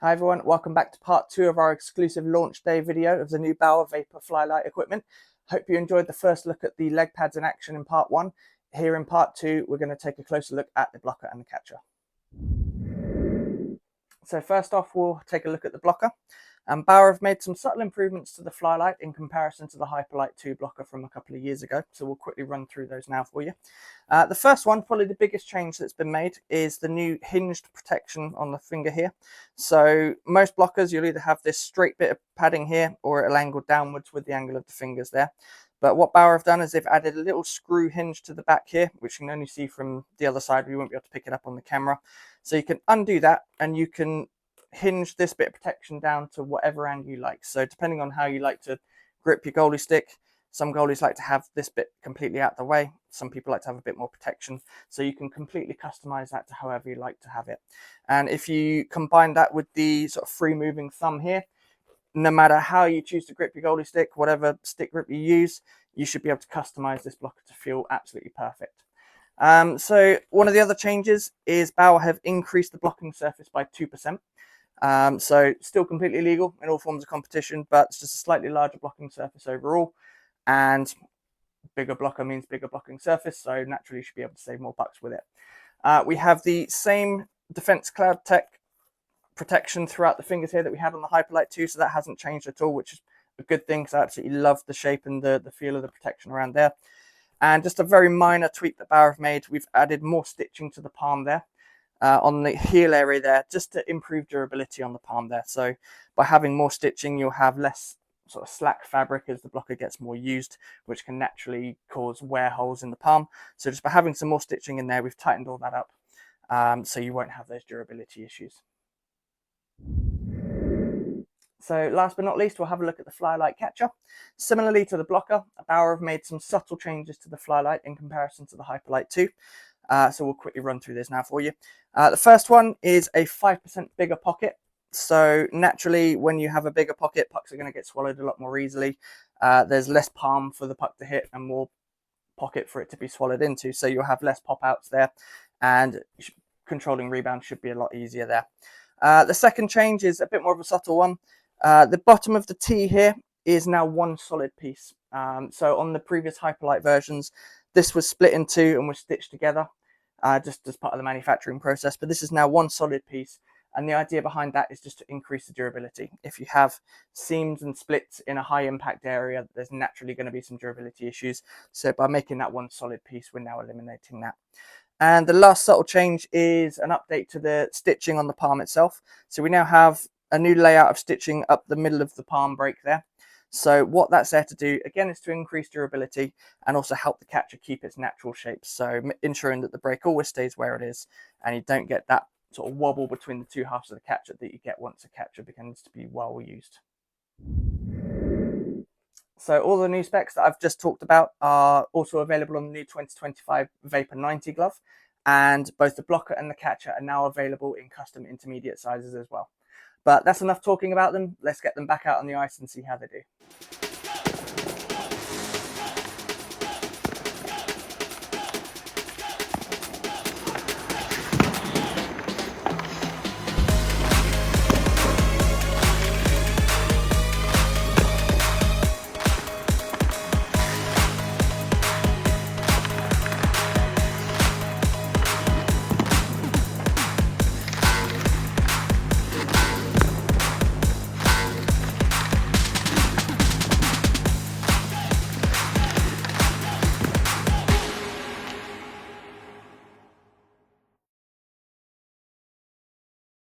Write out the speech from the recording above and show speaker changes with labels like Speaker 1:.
Speaker 1: Hi everyone, welcome back to part 2 of our exclusive launch day video of the new Bauer Vapor Flylite equipment. Hope you enjoyed the first look at the leg pads in action in part 1. Here in part 2, we're going to take a closer look at the blocker and the catcher. So first off, we'll take a look at the blocker. Bauer have made some subtle improvements to the Flylite in comparison to the Hyperlite 2 blocker from a couple of years ago. So we'll quickly run through those now for you. The first one, probably the biggest change that's been made, is the new hinged protection on the finger here. So most blockers, you'll either have this straight bit of padding here or it'll angle downwards with the angle of the fingers there. But what Bauer have done is they've added a little screw hinge to the back here, which you can only see from the other side. We won't be able to pick it up on the camera. So you can undo that and you can hinge this bit of protection down to whatever angle you like. So depending on how you like to grip your goalie stick, some goalies like to have this bit completely out the way. Some people like to have a bit more protection. So you can completely customize that to however you like to have it. And if you combine that with the sort of free moving thumb here, no matter how you choose to grip your goalie stick, whatever stick grip you use, you should be able to customize this blocker to feel absolutely perfect. So one of the other changes is Bauer have increased the blocking surface by 2%. So still completely legal in all forms of competition, but it's just a slightly larger blocking surface overall, and bigger blocker means bigger blocking surface, so naturally you should be able to save more bucks with it. We have the same Defense Cloud Tech protection throughout the fingers here that we had on the Hyperlite 2, so that hasn't changed at all, which is a good thing because I absolutely love the shape and the feel of the protection around there. And just a very minor tweak that Bauer have made, we've added more stitching to the palm there. On the heel area there, just to improve durability on the palm there. So by having more stitching, you'll have less sort of slack fabric as the blocker gets more used, which can naturally cause wear holes in the palm. So just by having some more stitching in there, we've tightened all that up, so you won't have those durability issues. So last but not least, we'll have a look at the Flylite catcher. Similarly to the blocker, Bauer have made some subtle changes to the Flylite in comparison to the Hyperlite 2. So we'll quickly run through this now for you. The first one is a 5% bigger pocket. So naturally, when you have a bigger pocket, pucks are going to get swallowed a lot more easily. There's less palm for the puck to hit and more pocket for it to be swallowed into. So you'll have less pop outs there, and controlling rebound should be a lot easier there. The second change is a bit more of a subtle one. The bottom of the T here is now one solid piece. So on the previous Hyperlite versions, this was split in two and was stitched together just as part of the manufacturing process. But this is now one solid piece. And the idea behind that is just to increase the durability. If you have seams and splits in a high impact area, there's naturally going to be some durability issues. So by making that one solid piece, we're now eliminating that. And the last subtle change is an update to the stitching on the palm itself. So we now have a new layout of stitching up the middle of the palm break there. So what that's there to do, again, is to increase durability and also help the catcher keep its natural shape. So ensuring that the break always stays where it is and you don't get that sort of wobble between the two halves of the catcher that you get once a catcher begins to be well used. So all the new specs that I've just talked about are also available on the new 2025 Vapor 90 glove, and both the blocker and the catcher are now available in custom intermediate sizes as well. But that's enough talking about them. Let's get them back out on the ice and see how they do.